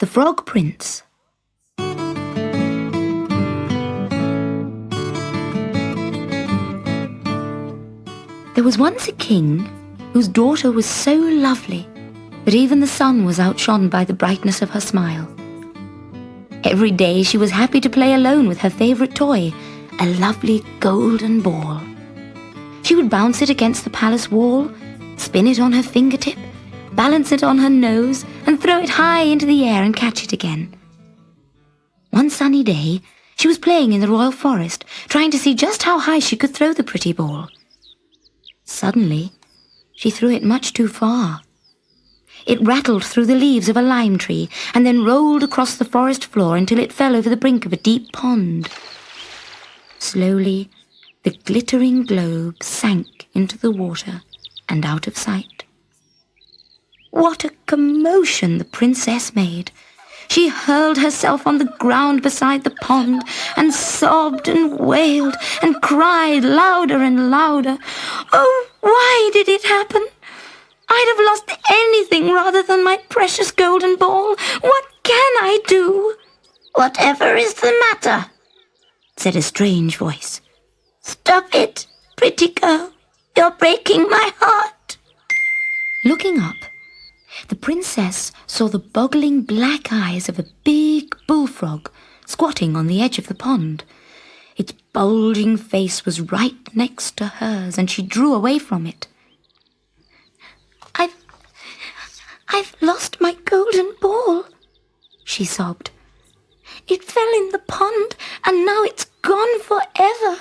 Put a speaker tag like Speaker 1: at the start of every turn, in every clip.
Speaker 1: The Frog Prince. There was once a king whose daughter was so lovely that even the sun was outshone by the brightness of her smile. Every day she was happy to play alone with her favourite toy, a lovely golden ball. She would bounce it against the palace wall, spin it on her fingertip, balance it on her nose, and throw it high into the air and catch it again. One sunny day, she was playing in the royal forest, trying to see just how high she could throw the pretty ball. Suddenly, she threw it much too far. It rattled through the leaves of a lime tree and then rolled across the forest floor until it fell over the brink of a deep pond. Slowly, the glittering globe sank into the water and out of sight. What a commotion the princess made! She hurled herself on the ground beside the pond and sobbed and wailed and cried louder and louder. Oh, why did it happen? I'd have lost anything rather than my precious golden ball. What can I do?
Speaker 2: Whatever is the matter?
Speaker 1: Said a strange voice.
Speaker 2: Stop it, pretty girl. You're breaking my heart.
Speaker 1: Looking up, the princess saw the boggling black eyes of a big bullfrog squatting on the edge of the pond. Its bulging face was right next to hers, and she drew away from it.
Speaker 2: I've lost my golden ball,
Speaker 1: she sobbed.
Speaker 2: It fell in the pond, and now it's gone forever.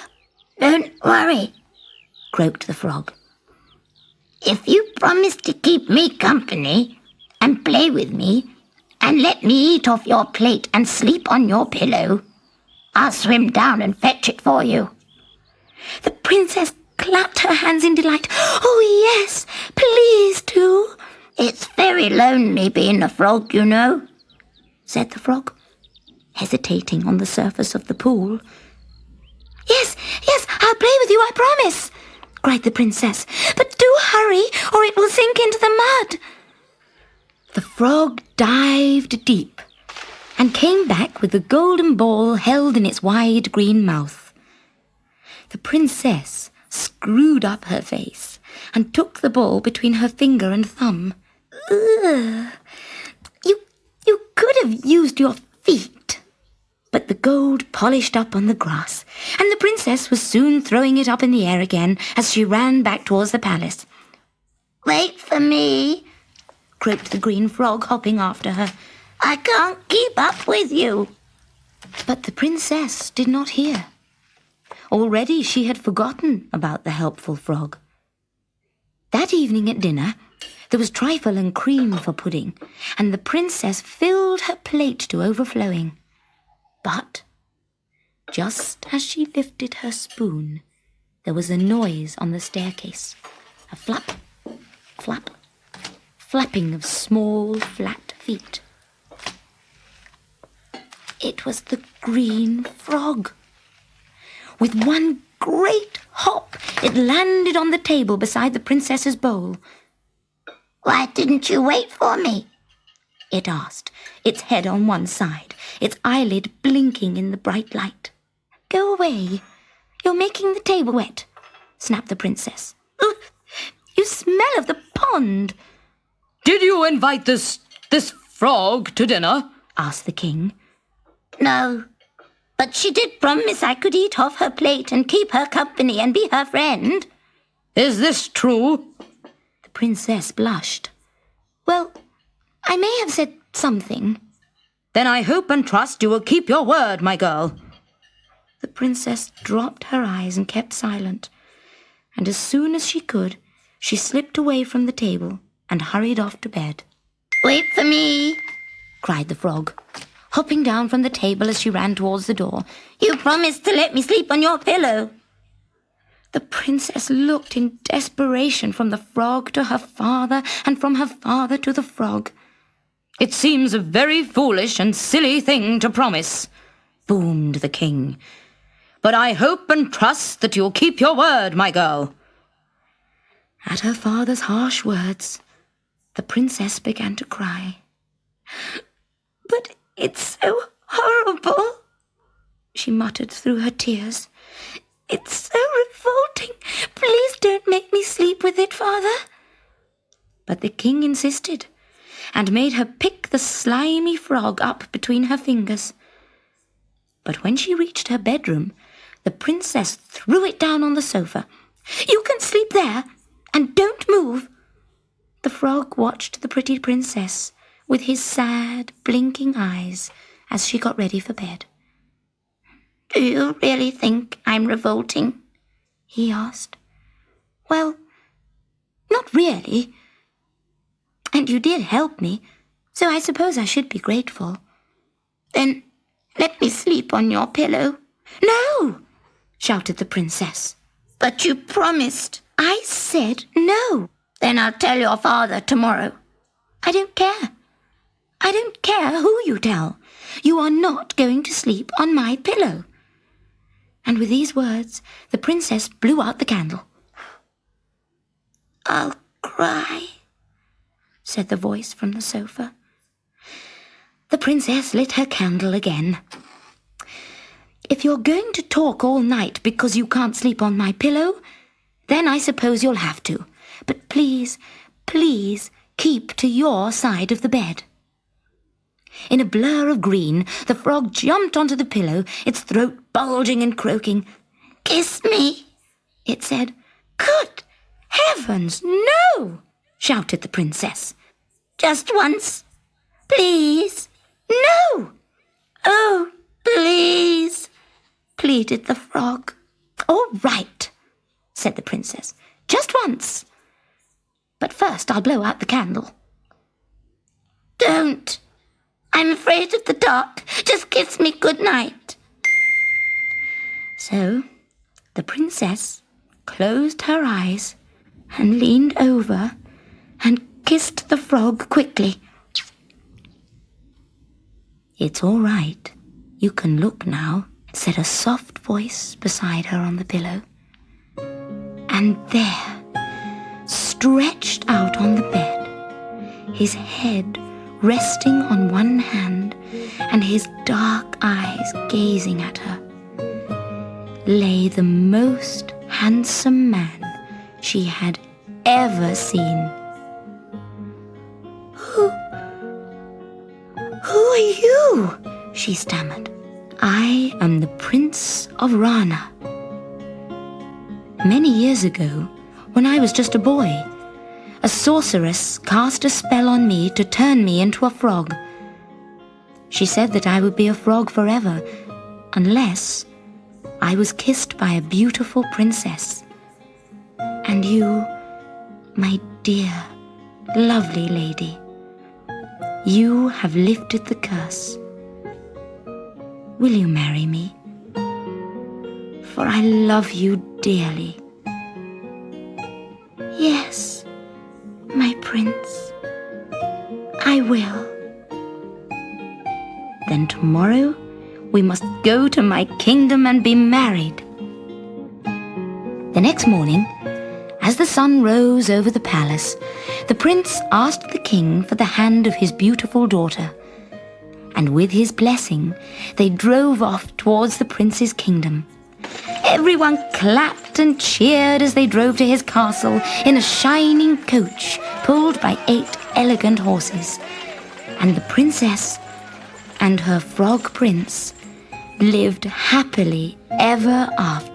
Speaker 2: Don't worry,
Speaker 1: croaked the frog.
Speaker 2: If you promise to keep me company and play with me and let me eat off your plate and sleep on your pillow, I'll swim down and fetch it for you.
Speaker 1: The princess clapped her hands in delight. Oh, yes, please do.
Speaker 2: It's very lonely being a frog, you know,
Speaker 1: said the frog, hesitating on the surface of the pool. Yes, I'll play with you, I promise, cried the princess. But do hurry, or it will sink into the mud. The frog dived deep and came back with the golden ball held in its wide green mouth. The princess screwed up her face and took the ball between her finger and thumb.
Speaker 2: Ugh. You could have used your feet.
Speaker 1: But the gold polished up on the grass, and the princess was soon throwing it up in the air again as she ran back towards the palace.
Speaker 2: Wait for me,
Speaker 1: croaked the green frog, hopping after her.
Speaker 2: I can't keep up with you.
Speaker 1: But the princess did not hear. Already she had forgotten about the helpful frog. That evening at dinner, there was trifle and cream for pudding, and the princess filled her plate to overflowing. But just as she lifted her spoon, there was a noise on the staircase. A flap, flap, flapping of small, flat feet. It was the green frog. With one great hop, it landed on the table beside the princess's bowl.
Speaker 2: Why didn't you wait for me?
Speaker 1: It asked, its head on one side, its eyelid blinking in the bright light. Go away. You're making the table wet, snapped the princess. You smell of the pond.
Speaker 3: Did you invite this frog to dinner?
Speaker 1: Asked the king.
Speaker 2: No, but she did promise I could eat off her plate and keep her company and be her friend.
Speaker 3: Is this true?
Speaker 1: The princess blushed. Well, I may have said something.
Speaker 3: Then I hope and trust you will keep your word, my girl.
Speaker 1: The princess dropped her eyes and kept silent, and as soon as she could, she slipped away from the table and hurried off to bed.
Speaker 2: Wait for me,
Speaker 1: cried the frog, hopping down from the table as she ran towards the door.
Speaker 2: You promised to let me sleep on your pillow.
Speaker 1: The princess looked in desperation from the frog to her father and from her father to the frog.
Speaker 3: It seems a very foolish and silly thing to promise, boomed the king. But I hope and trust that you'll keep your word, my girl.
Speaker 1: At her father's harsh words, the princess began to cry. But It's so horrible, she muttered through her tears. It's so revolting. Please don't make me sleep with it, Father. But the king insisted, and made her pick the slimy frog up between her fingers. But when she reached her bedroom, the princess threw it down on the sofa. You can sleep there, and don't move. The frog watched the pretty princess with his sad, blinking eyes as she got ready for bed.
Speaker 2: Do you really think I'm revolting?
Speaker 1: He asked. Well, not really. And you did help me, so I suppose I should be grateful.
Speaker 2: Then let me sleep on your pillow.
Speaker 1: No, shouted the princess.
Speaker 2: But you promised.
Speaker 1: I said no.
Speaker 2: Then I'll tell your father tomorrow.
Speaker 1: I don't care. I don't care who you tell. You are not going to sleep on my pillow. And with these words, the princess blew out the candle.
Speaker 2: I'll cry,
Speaker 1: said the voice from the sofa. The princess lit her candle again. If you're going to talk all night because you can't sleep on my pillow, then I suppose you'll have to. But please, please keep to your side of the bed. In a blur of green, the frog jumped onto the pillow, its throat bulging and croaking.
Speaker 2: Kiss me,
Speaker 1: it said. Good heavens, no, shouted the princess.
Speaker 2: Just once, please.
Speaker 1: No.
Speaker 2: Oh, please,
Speaker 1: pleaded the frog. All right, said the princess. Just once. But first I'll blow out the candle.
Speaker 2: Don't. I'm afraid of the dark. Just kiss me good night.
Speaker 1: So the princess closed her eyes and leaned over and kissed the frog quickly. It's all right. You can look now, said a soft voice beside her on the pillow. And there, stretched out on the bed, his head resting on one hand and his dark eyes gazing at her, lay the most handsome man she had ever seen. Who are you? She stammered. I am the Prince of Rana. Many years ago, when I was just a boy, a sorceress cast a spell on me to turn me into a frog. She said that I would be a frog forever, unless I was kissed by a beautiful princess. And you, my dear, lovely lady, you have lifted the curse. Will you marry me? For I love you dearly. Yes, my prince, I will. Then tomorrow we must go to my kingdom and be married. The next morning, as the sun rose over the palace, the prince asked the king for the hand of his beautiful daughter. And with his blessing, they drove off towards the prince's kingdom. Everyone clapped and cheered as they drove to his castle in a shining coach pulled by 8 elegant horses. And the princess and her frog prince lived happily ever after.